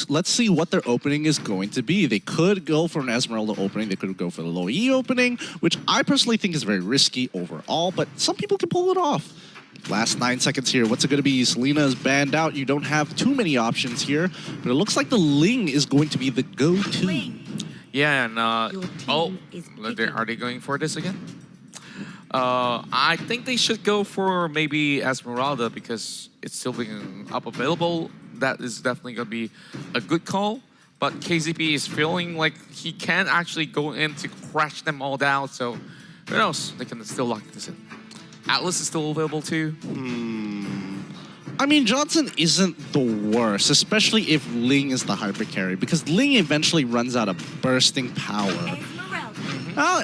let's see what their opening is going to be. They could go for an Esmeralda opening. They could go for the low E opening, which I personally think is very risky overall, but some people can pull it off. Last 9 seconds here. What's it going to be? Selena is banned out. You don't have too many options here, but it looks like the Ling is going to be the go-to. Yeah, and are they going for this again? I think they should go for maybe Esmeralda because it's still being up available. That is definitely going to be a good call. But KZP is feeling like he can actually go in to crash them all down. So who knows? They can still lock this in. Atlas is still available too. I mean, Johnson isn't the worst, especially if Ling is the hyper carry, because Ling eventually runs out of bursting power.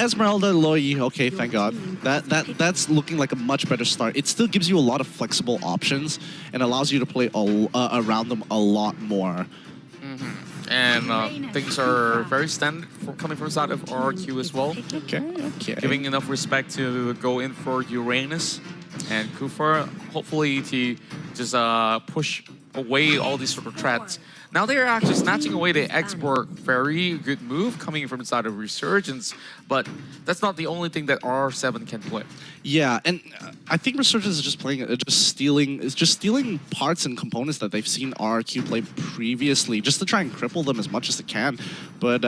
Esmeralda, Loi, okay, thank God. That's looking like a much better start. It still gives you a lot of flexible options and allows you to play around them a lot more. And things are very standard for coming from the side of RRQ as well. Okay. Giving enough respect to go in for Uranus and Kufa, hopefully to just push away all these sort of threats. Now they're actually snatching away the export. Very good move coming from the side of Resurgence, but that's not the only thing that R7 can play. Yeah, and I think Resurgence is just playing, just stealing parts and components that they've seen RRQ play previously, just to try and cripple them as much as they can. But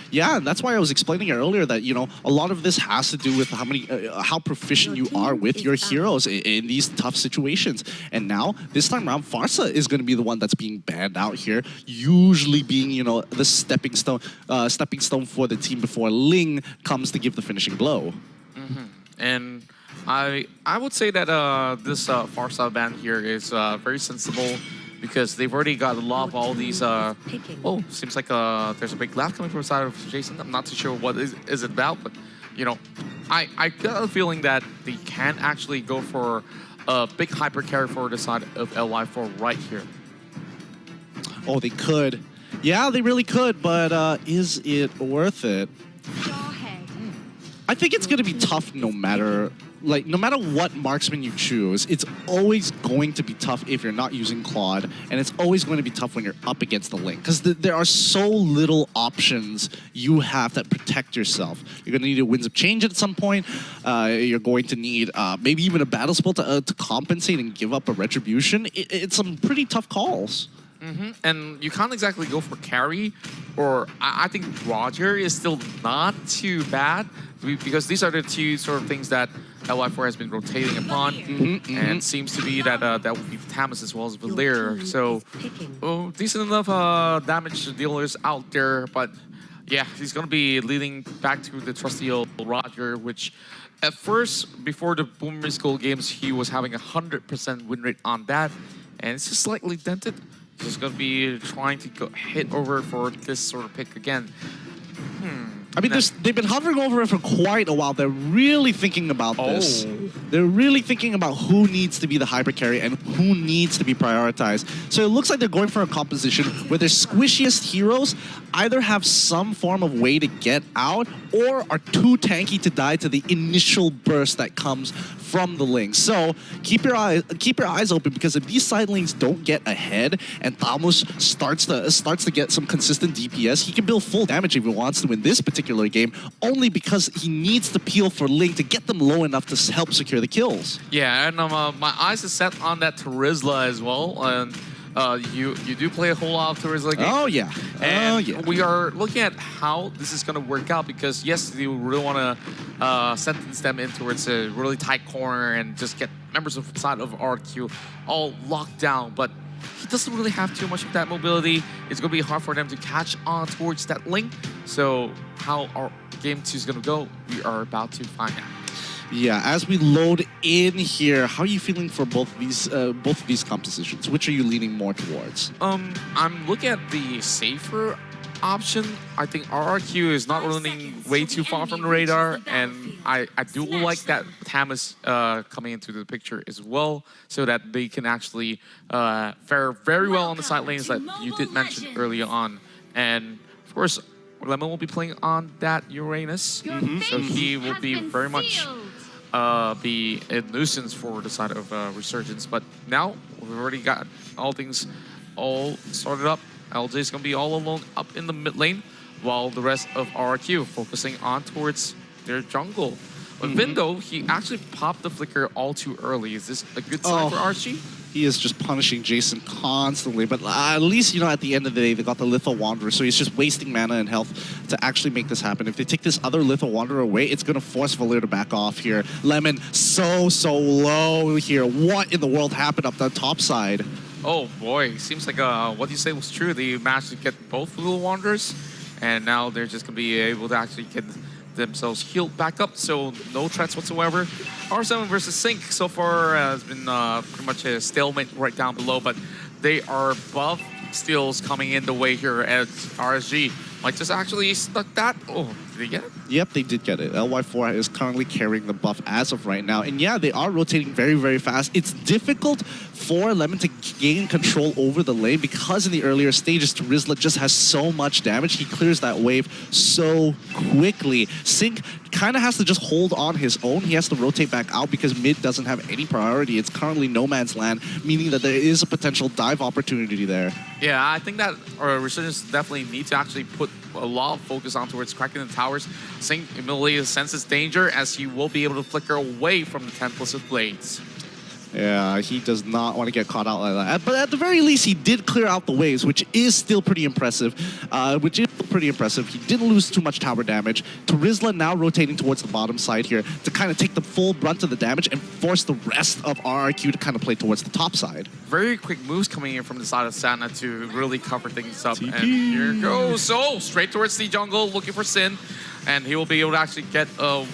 yeah, and that's why I was explaining it earlier that a lot of this has to do with how proficient you are with your heroes in these tough situations. And now this time around, Farsa is going to be the one that's being banned out here, usually being the stepping stone for the team before Ling comes to give the finishing blow. And I would say that this Farsa ban here is very sensible because they've already got a lot of all these. Seems like there's a big laugh coming from the side of Jason. I'm not too sure what is it about, but I got a feeling that they can actually go for a big hyper carry for the side of LY4 right here. Oh, they could. Yeah, they really could, but is it worth it? I think it's going to be tough no matter what marksman you choose. It's always going to be tough if you're not using Claude, and it's always going to be tough when you're up against the Link, because there are so little options you have that protect yourself. You're going to need a Winds of Change at some point. You're going to need maybe even a battle spell to compensate and give up a Retribution. It's some pretty tough calls. And you can't exactly go for carry, or I think Roger is still not too bad, because these are the two sort of things that LY4 has been rotating upon, and seems to be that that would be Tamas as well as Valir. So decent enough damage dealers out there, but yeah, he's going to be leading back to the trusty old Roger, which at first, before the Boomer School games, he was having 100% win rate on that, and it's just slightly dented. He's going to be trying to hit over for this sort of pick again. I mean, they've been hovering over it for quite a while. They're really thinking about this. They're really thinking about who needs to be the hyper carry and who needs to be prioritized. So it looks like they're going for a composition where their squishiest heroes either have some form of way to get out or are too tanky to die to the initial burst that comes from the Ling. So keep your eyes open, because if these side lanes don't get ahead and Thamos starts to get some consistent DPS, he can build full damage if he wants to win this particular game, only because he needs to peel for Ling to get them low enough to help secure the kills. Yeah, and my eyes are set on that Terizla as well. And you do play a whole lot of Terizla games. Oh yeah. And we are looking at how this is going to work out, because yes, you really want to sentence them in towards a really tight corner and just get members of the side of RQ all locked down, but he doesn't really have too much of that mobility. It's going to be hard for them to catch on towards that Link. So how our game 2 is going to go, we are about to find out. Yeah, as we load in here, how are you feeling for both of these compositions? Which are you leaning more towards? I'm looking at the safer option. I think RRQ is not running way too far from the radar, and I do like that Tamas coming into the picture as well, so that they can actually fare very well on the side lanes that you did mention earlier on. And of course, Lemon will be playing on that Uranus, so he will be very much be a nuisance for the side of Resurgence. But now we've already got all things all sorted up. LJ is going to be all alone up in the mid lane, while the rest of RRQ focusing on towards their jungle. But Vin, though, he actually popped the flicker all too early. Is this a good sign for Archie? He is just punishing Jason constantly, but at least, you know, at the end of the day, they got the Litho Wanderer, so he's just wasting mana and health to actually make this happen. If they take this other Litho Wanderer away, it's going to force Valir to back off here. Lemon so low here. What in the world happened up the top side? Oh boy, seems like what you say was true. They managed to get both Little Wanderers, and now they're just going to be able to actually get themselves healed back up, so no threats whatsoever. R7 versus Sync so far has been pretty much a stalemate right down below, but they are buff steals coming in the way here at RSG. Might just actually stuck that. Oh, did they get it? Yep, they did get it. LY4 is currently carrying the buff as of right now. And yeah, they are rotating very fast. It's difficult for Lemon to gain control over the lane because in the earlier stages, Rizla just has so much damage. He clears that wave so quickly. Sync kind of has to just hold on his own. He has to rotate back out because mid doesn't have any priority. It's currently no man's land, meaning that there is a potential dive opportunity there. Yeah, I think that Resurgence definitely need to actually put a lot of focus on towards cracking the towers. Sync immediately senses danger as he will be able to flicker away from the Templars of Blades. Yeah, he does not want to get caught out like that. But at the very least, he did clear out the waves, which is still pretty impressive. He didn't lose too much tower damage. Rizla now rotating towards the bottom side here to kind of take the full brunt of the damage and force the rest of RRQ to kind of play towards the top side. Very quick moves coming in from the side of Sana to really cover things up. TP. And here goes. So, straight towards the jungle, looking for Sin. And he will be able to actually get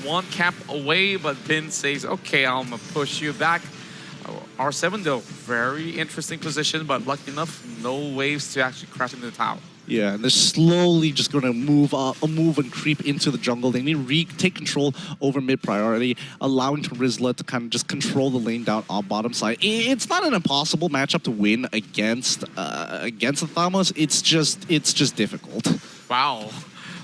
one camp away, but Vin says, okay, I'm going to push you back. R7 though, very interesting position, but lucky enough, no waves to actually crash into the tower. Yeah, and they're slowly just going to move and creep into the jungle. They need to take control over mid priority, allowing Rizla to kind of just control the lane down on bottom side. It's not an impossible matchup to win against the Thamos. It's just difficult. Wow.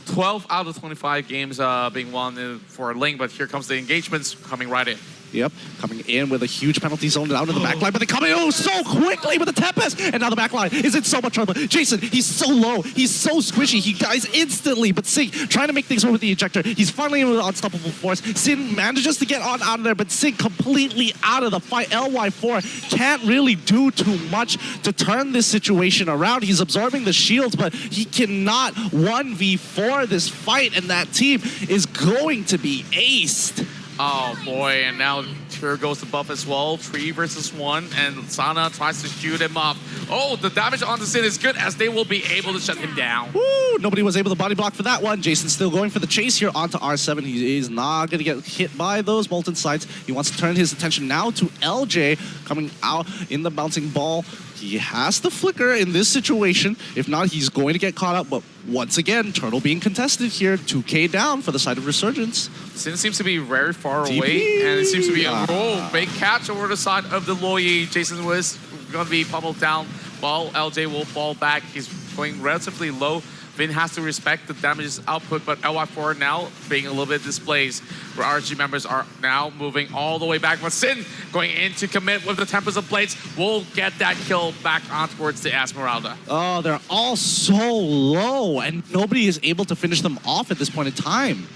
12 out of 25 games being won for Ling, but here comes the engagements coming right in. Yep, coming in with a huge penalty zone down in the backline, but they come in so quickly with the Tempest, and now the backline is in so much trouble. Jason, he's so low, he's so squishy, he dies instantly, but Sync trying to make things work with the ejector. He's finally in with unstoppable force. Sin manages to get out of there, but Sync completely out of the fight. LY4 can't really do too much to turn this situation around. He's absorbing the shields, but he cannot 1v4 this fight, and that team is going to be aced. Oh boy, and now here goes the buff as well. 3 versus 1, and Sana tries to shoot him up. Oh, the damage on the Sin is good as they will be able to shut him down. Woo! Nobody was able to body block for that one. Jason's still going for the chase here onto R7. He is not going to get hit by those molten sights. He wants to turn his attention now to LJ coming out in the bouncing ball. He has to flicker in this situation. If not, he's going to get caught up. But once again, Turtle being contested here. 2K down for the side of Resurgence. Sin seems to be very far away, and it seems to be a big catch over the side of the Loyi. Jason was going to be pummeled down while LJ will fall back. He's going relatively low. Vin has to respect the damage output, but LY4 now being a little bit displaced. Where RG members are now moving all the way back. But Sin going in to commit with the Tempest of Blades will get that kill back on towards the Esmeralda. Oh, they're all so low, and nobody is able to finish them off at this point in time.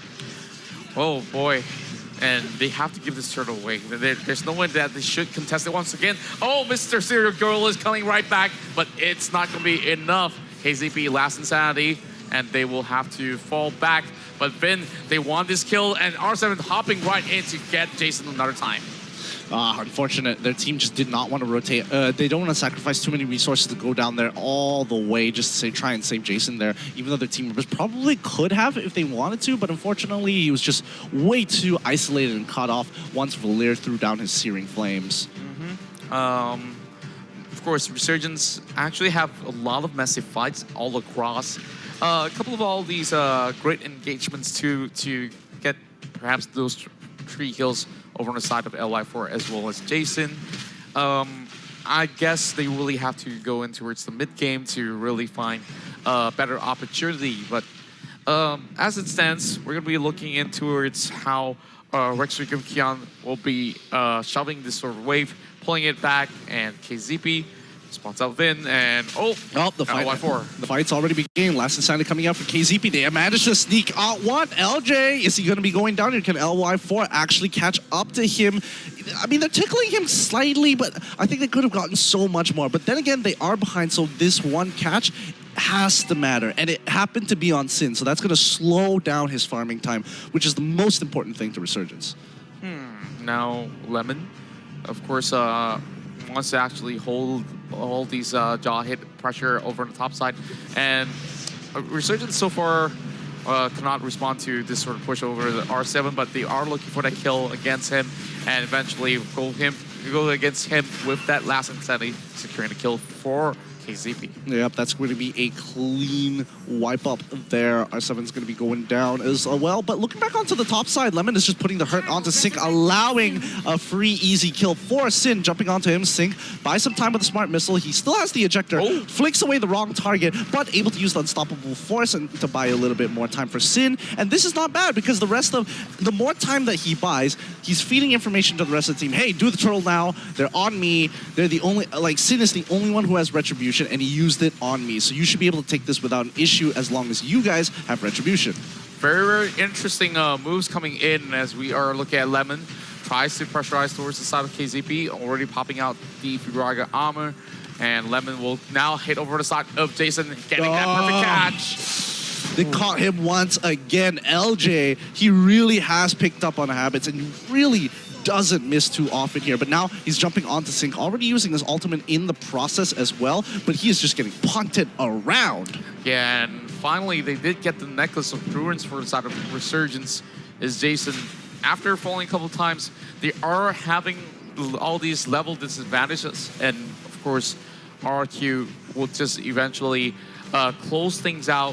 Oh boy. And they have to give this turtle away. There's no way that they should contest it once again. Oh, Mr. Serial Girl is coming right back, but it's not going to be enough. KZP last insanity, and they will have to fall back. But Vin, they want this kill, and R7 hopping right in to get Jason another time. Unfortunate. Their team just did not want to rotate. They don't want to sacrifice too many resources to go down there all the way just to try and save Jason there, even though their team members probably could have if they wanted to, but unfortunately he was just way too isolated and cut off once Valir threw down his searing flames. Of course, Resurgence actually have a lot of massive fights all across. A couple of all these great engagements to get perhaps those 3 kills over on the side of LY4 as well as Jason. I guess they really have to go in towards the mid game to really find a better opportunity. But as it stands, we're going to be looking in towards how RESURGANCE will be shoving this sort of wave, pulling it back, and KZP Spots out Vin, and Oh, the fight. LY4. The fight's already beginning. Last Insanity coming out for KZP. They have managed to sneak out one. LJ, is he going to be going down here? Can LY4 actually catch up to him? I mean, they're tickling him slightly, but I think they could have gotten so much more. But then again, they are behind, so this one catch has to matter. And it happened to be on Sin, so that's going to slow down his farming time, which is the most important thing to Resurgence. Now, Lemon, of course, wants to actually hold all these jaw hit pressure over on the top side. And Resurgence so far cannot respond to this sort of push over the R7, but they are looking for that kill against him and eventually go against him with that last Insanity, securing the kill for KZP. Yep, that's going to be a clean wipe up there. R7's going to be going down as well. But looking back onto the top side, Lemon is just putting the hurt onto Sync, allowing a free, easy kill for Sin, jumping onto him. Sync buys some time with the smart missile. He still has the ejector, flicks away the wrong target, but able to use the unstoppable force and to buy a little bit more time for Sin. And this is not bad because the more time that he buys, he's feeding information to the rest of the team. Hey, do the turtle now. They're on me. They're the only, like, Sin is the only one who has retribution, and he used it on me. So you should be able to take this without an issue as long as you guys have retribution. Very, very interesting moves coming in as we are looking at Lemon. Tries to pressurize towards the side of KZP, already popping out the Furaga armor. And Lemon will now hit over the side of Jason, getting that perfect catch. They caught him once again. LJ, he really has picked up on habits and really doesn't miss too often here, but now he's jumping onto Sync, already using his ultimate in the process as well, but he is just getting punted around. Yeah, and finally they did get the Necklace of Ruins for the side of Resurgence, as Jason, after falling a couple times, they are having all these level disadvantages, and of course RRQ will just eventually close things out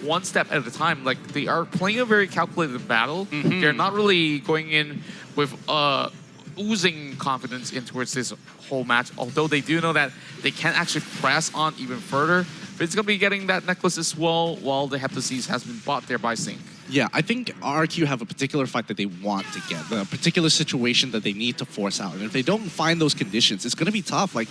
one step at a time. Like, they are playing a very calculated battle. They're not really going in with oozing confidence in towards this whole match, although they do know that they can actually press on even further. But it's going to be getting that necklace as well, while the Heptasies has been bought there by Sync. Yeah, I think RRQ have a particular fight that they want to get, a particular situation that they need to force out. And if they don't find those conditions, it's going to be tough. Like,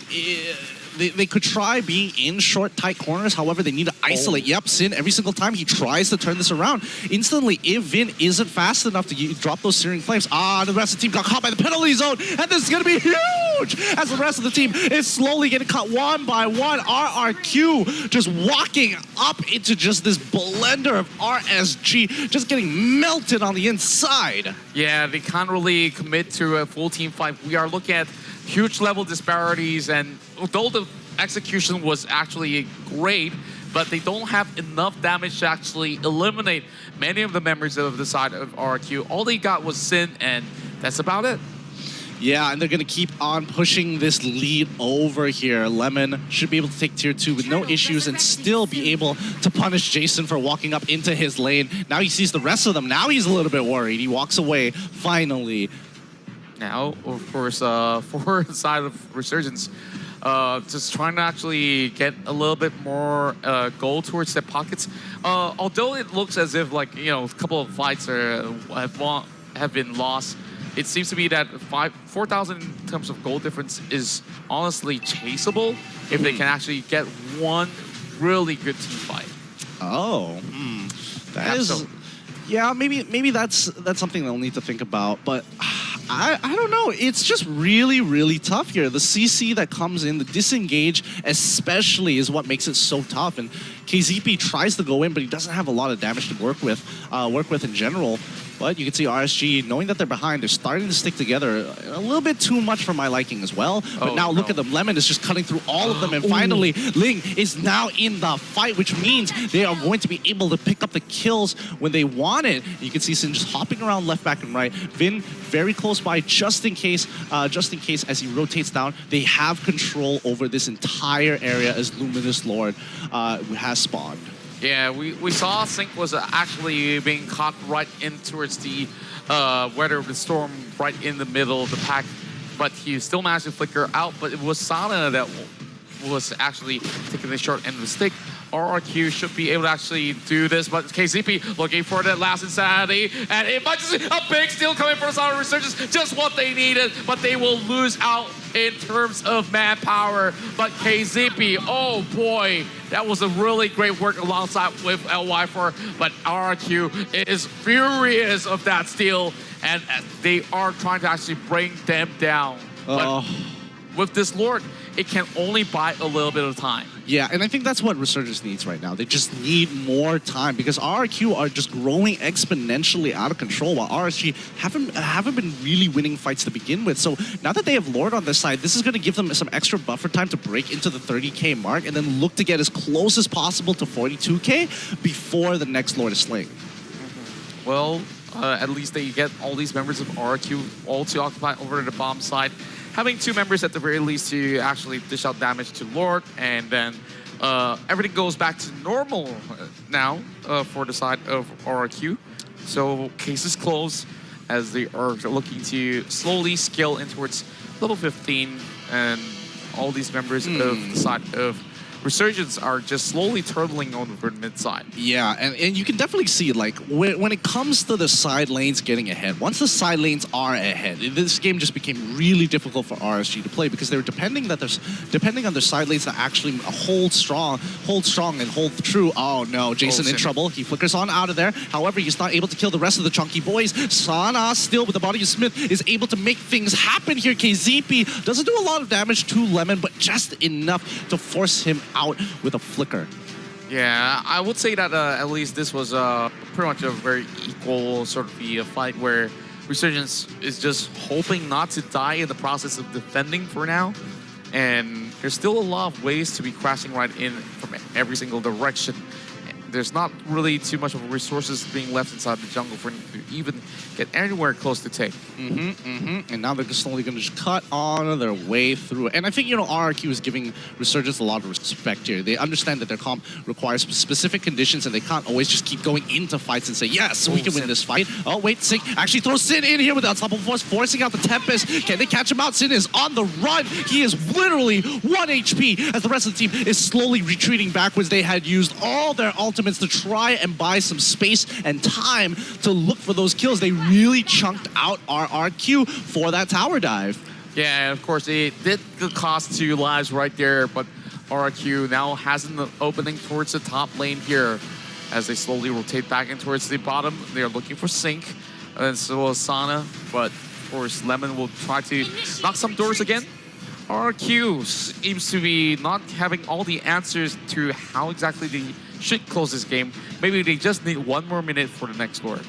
they could try being in short, tight corners. However, they need to isolate. Yep, Sin, every single time he tries to turn this around, instantly, if Vin isn't fast enough to drop those searing flames, the rest of the team got caught by the penalty zone, and this is going to be huge as the rest of the team is slowly getting caught one by one. RRQ just walking up into just this blender of RSG, just getting melted on the inside. Yeah, they can't really commit to a full team fight. We are looking at huge level disparities, and although the execution was actually great, but they don't have enough damage to actually eliminate many of the members of the side of RRQ. All they got was Sin, and that's about it. Yeah, and they're going to keep on pushing this lead over here. Lemon should be able to take tier 2 with no issues and still be able to punish Jason for walking up into his lane. Now he sees the rest of them. Now he's a little bit worried. He walks away, finally. Now, of course, for the side of Resurgence, just trying to actually get a little bit more gold towards their pockets. Although it looks as if, like, you know, a couple of fights have been lost, it seems to be that 4,000 in terms of gold difference is honestly chaseable if they can actually get one really good team fight. Oh, that is, yeah, maybe that's something they'll need to think about, but I don't know. It's just really, really tough here. The CC that comes in, the disengage especially, is what makes it so tough. And KZP tries to go in, but he doesn't have a lot of damage to work with in general. But you can see RSG, knowing that they're behind, they're starting to stick together a little bit too much for my liking as well. But now look at them. Lemon is just cutting through all of them. And finally, Ling is now in the fight, which means they are going to be able to pick up the kills when they want it. You can see Sin just hopping around left, back, and right. Vin very close by, just in case as he rotates down. They have control over this entire area as Luminous Lord has spawned. Yeah, we saw Sync was actually being caught right in towards the Weather of the Storm, right in the middle of the pack, but he still managed to flicker out. But it was Sana that was actually taking the short end of the stick. RRQ should be able to actually do this, but KZP looking for that last Insanity, and it might just a big steal coming from the side of Resurgence, just what they needed, but they will lose out in terms of manpower. But KZP, oh boy, that was a really great work alongside with LY4. But RRQ is furious of that steal, and they are trying to actually bring them down. But with this Lord, it can only buy a little bit of time. Yeah, and I think that's what Resurgence needs right now. They just need more time because RRQ are just growing exponentially out of control while RSG haven't been really winning fights to begin with. So now that they have Lord on their side, this is going to give them some extra buffer time to break into the 30K mark and then look to get as close as possible to 42K before the next Lord is slain. Well, at least they get all these members of RRQ all to occupy over the bomb side. Having two members at the very least to actually dish out damage to Lord, and then everything goes back to normal now for the side of RRQ. So case is closed as they are looking to slowly scale in towards level 15, and all these members of the side of Resurgence are just slowly turtling over the mid side. Yeah, and you can definitely see, like, when it comes to the side lanes getting ahead, once the side lanes are ahead, this game just became really difficult for RSG to play because they were depending on their side lanes to actually hold strong and hold true. Oh no, Jason in trouble. He flickers on out of there. However, he's not able to kill the rest of the chunky boys. Sana still with the body of Smith is able to make things happen here. KZP doesn't do a lot of damage to Lemon, but just enough to force him out with a flicker. Yeah, I would say that at least this was pretty much a very equal sort of a fight where Resurgence is just hoping not to die in the process of defending for now. And there's still a lot of ways to be crashing right in from every single direction. There's not really too much of resources being left inside the jungle for them to even get anywhere close to take. And now they're just slowly going to just cut on their way through. And I think, you know, RRQ is giving Resurgence a lot of respect here. They understand that their comp requires specific conditions and they can't always just keep going into fights and say, yes, we can win this fight. Oh, wait, Sing actually throws Sin in here with the Unstoppable Force, forcing out the Tempest. Can they catch him out? Sin is on the run. He is literally 1 HP as the rest of the team is slowly retreating backwards. They had used all their ultimates to try and buy some space and time to look for those kills. They really chunked out RRQ for that tower dive. Yeah, of course, it did cost 2 lives right there, but RRQ now has an opening towards the top lane here as they slowly rotate back in towards the bottom. They are looking for Sync, and so is Sana, but of course, Lemon will try to knock some doors again. RRQ seems to be not having all the answers to how exactly they should close this game. Maybe they just need 1 more minute for the next Lord.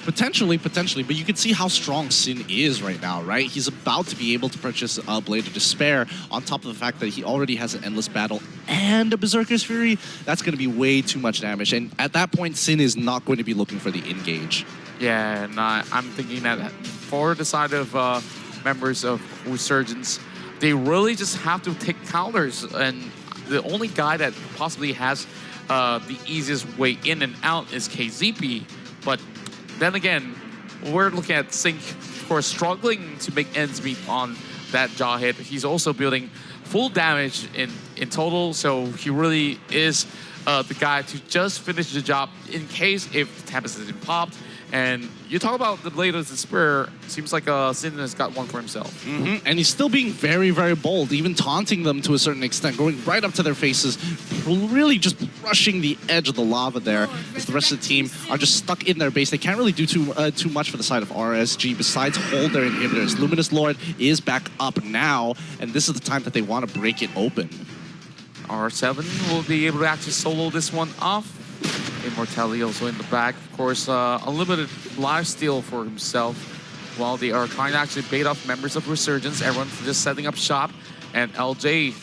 Potentially, but you can see how strong Sin is right now, right? He's about to be able to purchase a Blade of Despair on top of the fact that he already has an Endless Battle and a Berserker's Fury. That's going to be way too much damage, and at that point, Sin is not going to be looking for the engage. Yeah, and I'm thinking that for the side of members of Resurgence, they really just have to take counters, and the only guy that possibly has the easiest way in and out is KZP, but then again, we're looking at Sync, of course, struggling to make ends meet on that jaw hit. He's also building full damage in total, so he really is the guy to just finish the job in case if Tempest isn't popped. And you talk about the Blade of Despair, seems like Sin has got one for himself. And he's still being very, very bold, even taunting them to a certain extent, going right up to their faces, really just brushing the edge of the lava there, as the rest of the team are just stuck in their base. They can't really do too much for the side of RSG besides hold their inhibitors. Luminous Lord is back up now, and this is the time that they want to break it open. R7 will be able to actually solo this one off. Immortality also in the back. Of course, unlimited lifesteal for himself while they are trying to actually bait off members of Resurgence. Everyone's just setting up shop. And LJ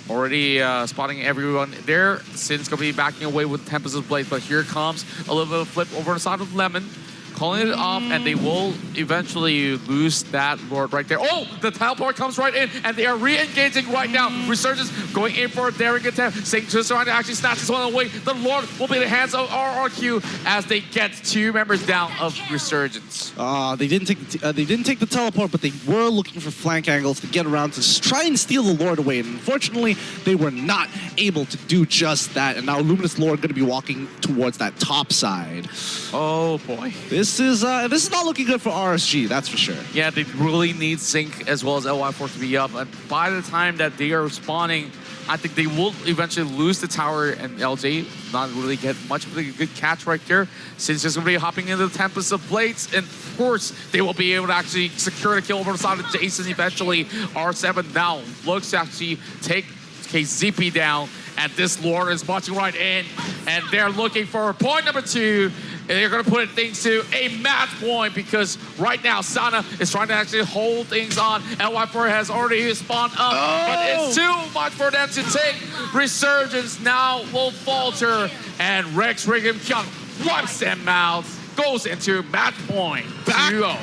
already spotting everyone there. Sin's going to be backing away with Tempest's Blade. But here comes a little bit of flip over the side of Lemon. Calling it off, and they will eventually lose that Lord right there. Oh, the teleport comes right in, and they are re-engaging right now. Resurgence going in for a daring attempt. Sync just trying to actually snatch this one away. The Lord will be in the hands of RRQ as they get 2 members down of Resurgence. They didn't take the teleport, but they were looking for flank angles to get around to try and steal the Lord away. And unfortunately, they were not able to do just that. And now Luminous Lord going to be walking towards that top side. Oh boy. This this is not looking good for RSG, that's for sure. Yeah, they really need Sync as well as LY4 to be up. And by the time that they are spawning, I think they will eventually lose the tower, and LJ not really get much of a good catch right there. Since just going to be hopping into the Tempest of Blades, and of course, they will be able to actually secure the kill over the side of Jason eventually. R7 now looks to actually take KZP down, and this Lord is marching right in, and they're looking for point number 2. And they're going to put things to a match point because right now Sana is trying to actually hold things on. LY4 has already spawned up, but it's too much for them to take. Resurgence now will falter, and Rex Righamkian wipes them out, goes into match point 2-0.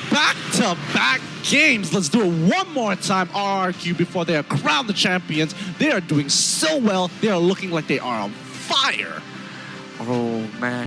Back-to-back games. Let's do it one more time, RRQ, before they are crowned the champions. They are doing so well. They are looking like they are on fire. Oh, man.